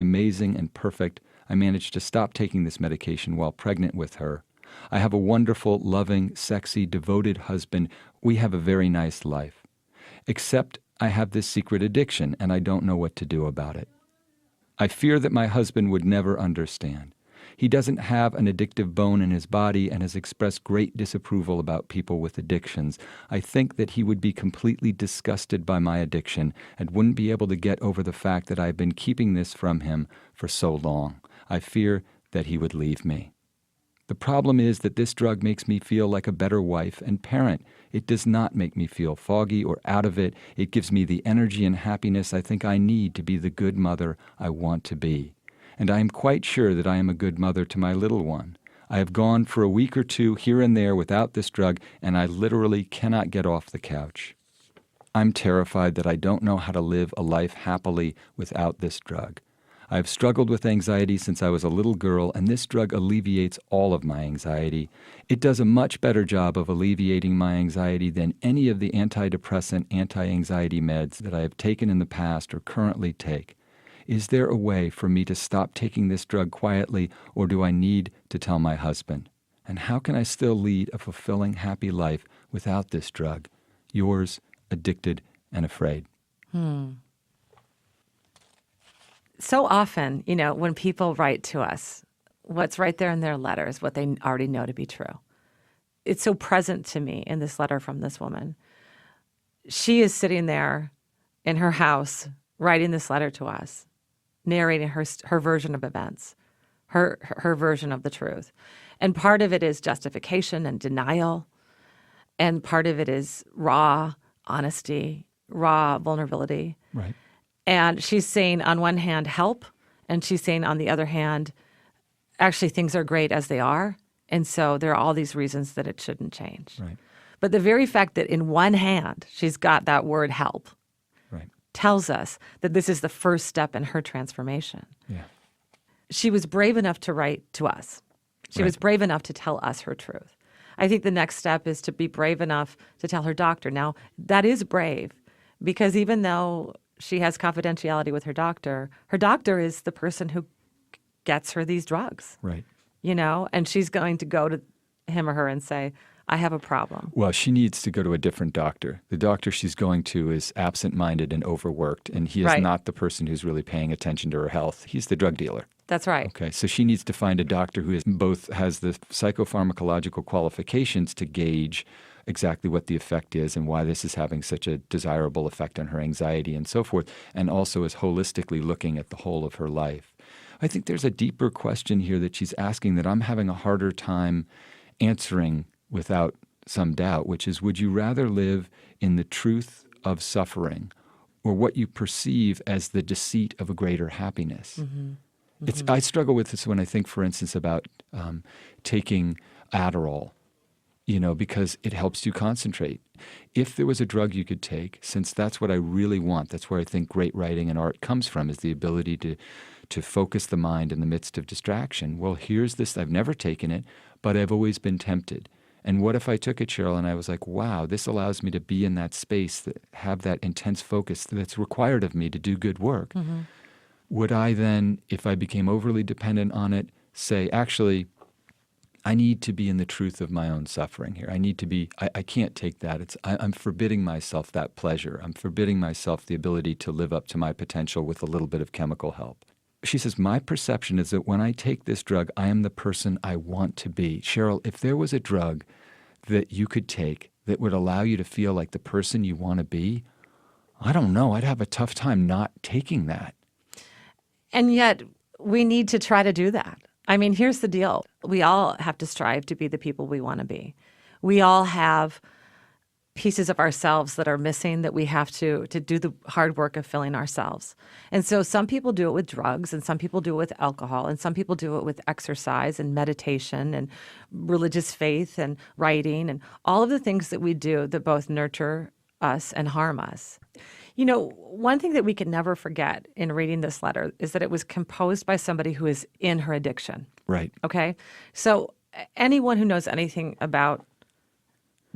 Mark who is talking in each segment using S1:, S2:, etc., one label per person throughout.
S1: amazing and perfect. I managed to stop taking this medication while pregnant with her. I have a wonderful, loving, sexy, devoted husband. We have a very nice life. Except I have this secret addiction, and I don't know what to do about it. I fear that my husband would never understand. He doesn't have an addictive bone in his body and has expressed great disapproval about people with addictions. I think that he would be completely disgusted by my addiction and wouldn't be able to get over the fact that I've been keeping this from him for so long. I fear that he would leave me. The problem is that this drug makes me feel like a better wife and parent. It does not make me feel foggy or out of it. It gives me the energy and happiness I think I need to be the good mother I want to be. And I am quite sure that I am a good mother to my little one. I have gone for a week or two here and there without this drug, and I literally cannot get off the couch. I'm terrified that I don't know how to live a life happily without this drug. I have struggled with anxiety since I was a little girl, and this drug alleviates all of my anxiety. It does a much better job of alleviating my anxiety than any of the antidepressant, anti-anxiety meds that I have taken in the past or currently take. Is there a way for me to stop taking this drug quietly, or do I need to tell my husband? And how can I still lead a fulfilling, happy life without this drug? Yours, Addicted and Afraid.
S2: So often, when people write to us, what's right there in their letters, what they already know to be true. It's so present to me in this letter from this woman. She is sitting there in her house writing this letter to us, narrating her version of events, her version of the truth. And part of it is justification and denial, and part of it is raw honesty, raw vulnerability.
S1: Right.
S2: And she's saying, on one hand, help, and she's saying, on the other hand, actually things are great as they are, and so there are all these reasons that it shouldn't change.
S1: Right.
S2: But the very fact that in one hand she's got that word help tells us that this is the first step in her transformation.
S1: Yeah.
S2: She was brave enough to write to us. She was brave enough to tell us her truth. I think the next step is to be brave enough to tell her doctor. Now, that is brave, because even though she has confidentiality with her doctor is the person who gets her these drugs.
S1: Right.
S2: And she's going to go to him or her and say, I have a problem.
S1: Well, she needs to go to a different doctor. The doctor she's going to is absent-minded and overworked, and he is not the person who's really paying attention to her health. He's the drug dealer.
S2: That's right.
S1: Okay, so she needs to find a doctor who both has the psychopharmacological qualifications to gauge exactly what the effect is and why this is having such a desirable effect on her anxiety and so forth, and also is holistically looking at the whole of her life. I think there's a deeper question here that she's asking that I'm having a harder time answering without some doubt, which is, would you rather live in the truth of suffering or what you perceive as the deceit of a greater happiness? Mm-hmm. Mm-hmm. I struggle with this when I think, for instance, about taking Adderall, because it helps you concentrate. If there was a drug you could take, since that's what I really want, that's where I think great writing and art comes from, is the ability to focus the mind in the midst of distraction. Well, here's this. I've never taken it, but I've always been tempted. And what if I took it, Cheryl, and I was like, wow, this allows me to be in that space, that have that intense focus that's required of me to do good work. Mm-hmm. Would I then, if I became overly dependent on it, say, actually, I need to be in the truth of my own suffering here. I need to be, I can't take that. I'm forbidding myself that pleasure. I'm forbidding myself the ability to live up to my potential with a little bit of chemical help. She says, my perception is that when I take this drug, I am the person I want to be. Cheryl, if there was a drug that you could take that would allow you to feel like the person you want to be, I don't know. I'd have a tough time not taking that.
S2: And yet we need to try to do that. I mean, here's the deal. We all have to strive to be the people we want to be. We all have pieces of ourselves that are missing that we have to do the hard work of filling ourselves. And so some people do it with drugs, and some people do it with alcohol, and some people do it with exercise and meditation and religious faith and writing and all of the things that we do that both nurture us and harm us. One thing that we can never forget in reading this letter is that it was composed by somebody who is in her addiction.
S1: Right.
S2: Okay? So anyone who knows anything about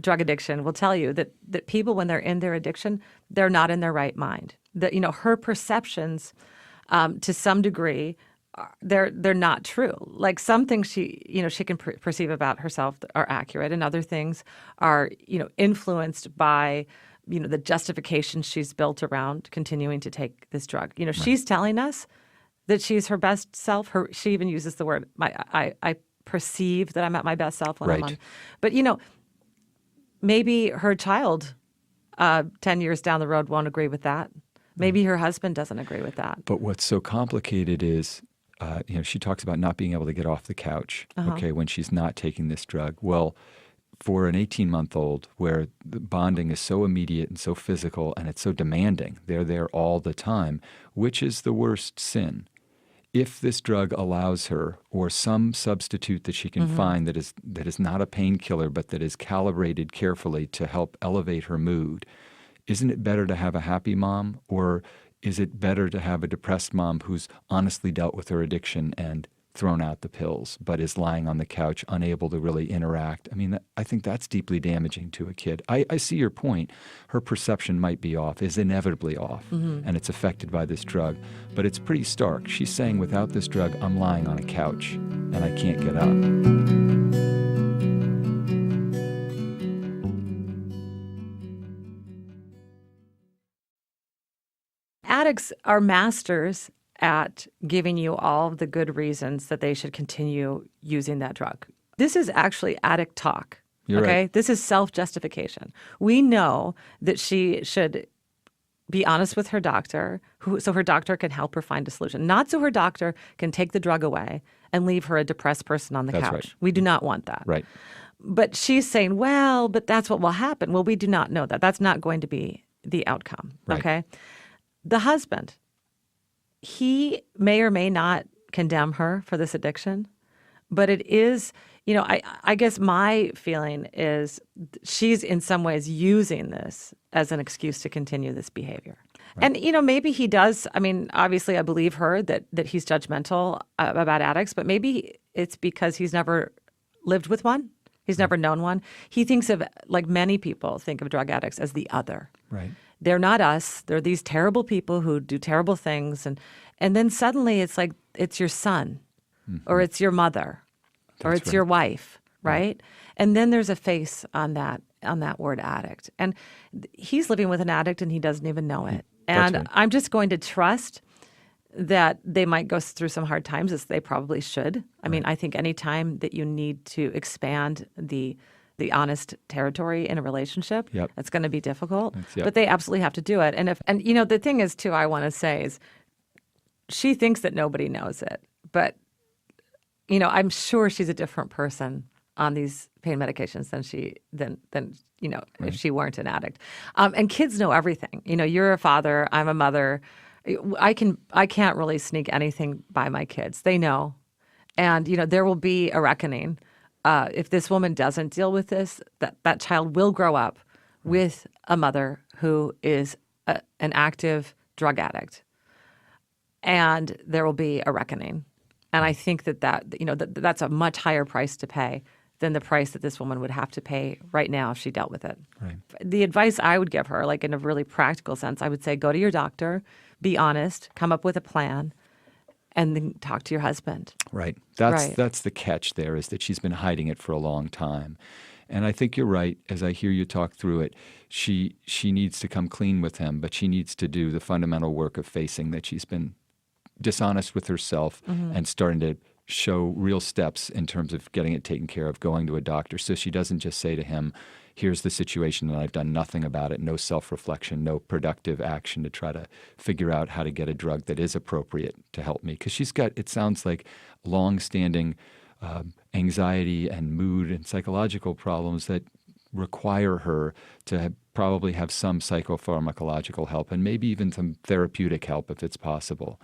S2: drug addiction will tell you that people, when they're in their addiction, they're not in their right mind. That, her perceptions to some degree, they're not true. Like some things she can perceive about herself are accurate, and other things are influenced by the justification she's built around continuing to take this drug. She's telling us that she's her best self. She even uses the word I perceive that I'm at my best self when I'm on. But maybe her child 10 years down the road won't agree with that. Maybe her husband doesn't agree with that.
S1: But what's so complicated is, she talks about not being able to get off the couch, when she's not taking this drug. Well, for an 18-month-old where the bonding is so immediate and so physical and it's so demanding, they're there all the time, which is the worst sin? If this drug allows her, or some substitute that she can find that is not a painkiller but that is calibrated carefully to help elevate her mood, isn't it better to have a happy mom, or is it better to have a depressed mom who's honestly dealt with her addiction and thrown out the pills, but is lying on the couch, unable to really interact? I mean, I think that's deeply damaging to a kid. I see your point. Her perception might be off, is inevitably off, and it's affected by this drug. But it's pretty stark. She's saying, without this drug, I'm lying on a couch, and I can't get up.
S2: Addicts are masters at giving you all of the good reasons that they should continue using that drug. This is actually addict talk.
S1: You're
S2: okay?
S1: right.
S2: This is self-justification. We know that she should be honest with her doctor so her doctor can help her find a solution, not so her doctor can take the drug away and leave her a depressed person on the
S1: That's
S2: couch.
S1: right.
S2: We do not want that.
S1: Right.
S2: But she's saying, well, but that's what will happen. Well, we do not know that. That's not going to be the outcome.
S1: Right.
S2: Okay? The husband, he may or may not condemn her for this addiction, but it is, I guess my feeling is she's in some ways using this as an excuse to continue this behavior. Right. And, maybe he does. I mean, obviously I believe her that he's judgmental about addicts, but maybe it's because he's never lived with one. He's never known one. He thinks of, like many people think of drug addicts, as the other.
S1: Right.
S2: They're not us. They're these terrible people who do terrible things. And then suddenly it's like it's your son or it's your mother or it's your wife, right? And then there's a face on that word addict. And he's living with an addict and he doesn't even know it. And
S1: right.
S2: I'm just going to trust that they might go through some hard times, as they probably should. I mean, I think any time that you need to expand the honest territory in a relationship, that's going to be difficult. But they absolutely have to do it. And the thing is, too, I want to say is she thinks that nobody knows it. But, I'm sure she's a different person on these pain medications than if she weren't an addict. And kids know everything. You're a father, I'm a mother. I can't really sneak anything by my kids. They know. And, there will be a reckoning. If this woman doesn't deal with this, that child will grow up with a mother who is an active drug addict. And there will be a reckoning. And I think that's a much higher price to pay than the price that this woman would have to pay right now if she dealt with it.
S1: Right.
S2: The advice I would give her, like in a really practical sense, I would say go to your doctor, be honest, come up with a plan, and then talk to your husband.
S1: Right. That's the catch there, is that she's been hiding it for a long time. And I think you're right. As I hear you talk through it, she needs to come clean with him, but she needs to do the fundamental work of facing that she's been dishonest with herself and starting to show real steps in terms of getting it taken care of, going to a doctor. So she doesn't just say to him, here's the situation and I've done nothing about it, no self-reflection, no productive action to try to figure out how to get a drug that is appropriate to help me. Because she's got, it sounds like, long-standing anxiety and mood and psychological problems that require her to probably have some psychopharmacological help and maybe even some therapeutic help if it's possible.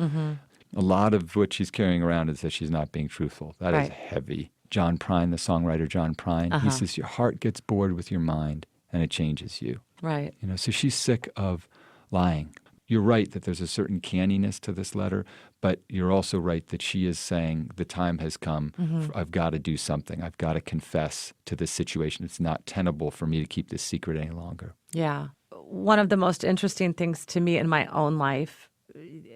S1: A lot of what she's carrying around is that she's not being truthful. That is heavy. John Prine, the songwriter John Prine, he says, your heart gets bored with your mind and it changes you.
S2: Right.
S1: So she's sick of lying. You're right that there's a certain canniness to this letter, but you're also right that she is saying the time has come. I've got to do something. I've got to confess to this situation. It's not tenable for me to keep this secret any longer.
S2: Yeah. One of the most interesting things to me in my own life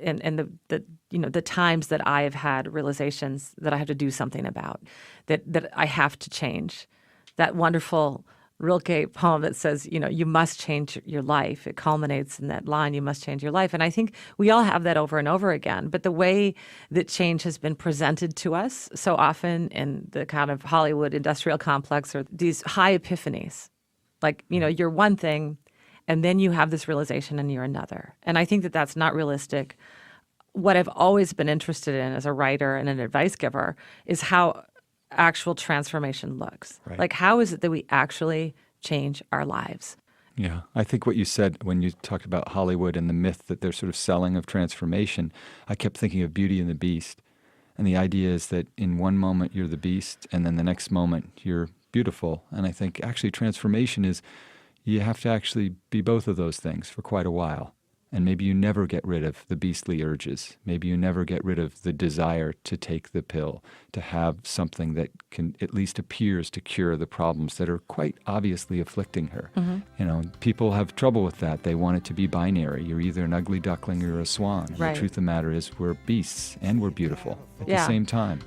S2: and the times that I have had realizations that I have to do something about, that I have to change. That wonderful Rilke poem that says, you must change your life. It culminates in that line, you must change your life. And I think we all have that over and over again. But the way that change has been presented to us so often in the kind of Hollywood industrial complex are these high epiphanies. Like, you're one thing, and then you have this realization and you're another. And I think that that's not realistic. What I've always been interested in as a writer and an advice giver is how actual transformation looks.
S1: Right.
S2: Like, how is it that we actually change our lives?
S1: Yeah, I think what you said when you talked about Hollywood and the myth that they're sort of selling of transformation, I kept thinking of Beauty and the Beast. And the idea is that in one moment you're the beast, and then the next moment you're beautiful. And I think actually transformation is you have to actually be both of those things for quite a while. And maybe you never get rid of the beastly urges. Maybe you never get rid of the desire to take the pill, to have something that can at least appears to cure the problems that are quite obviously afflicting her. Mm-hmm. People have trouble with that. They want it to be binary. You're either an ugly duckling or a swan.
S2: Right.
S1: The truth of the matter is we're beasts and we're beautiful at the same time.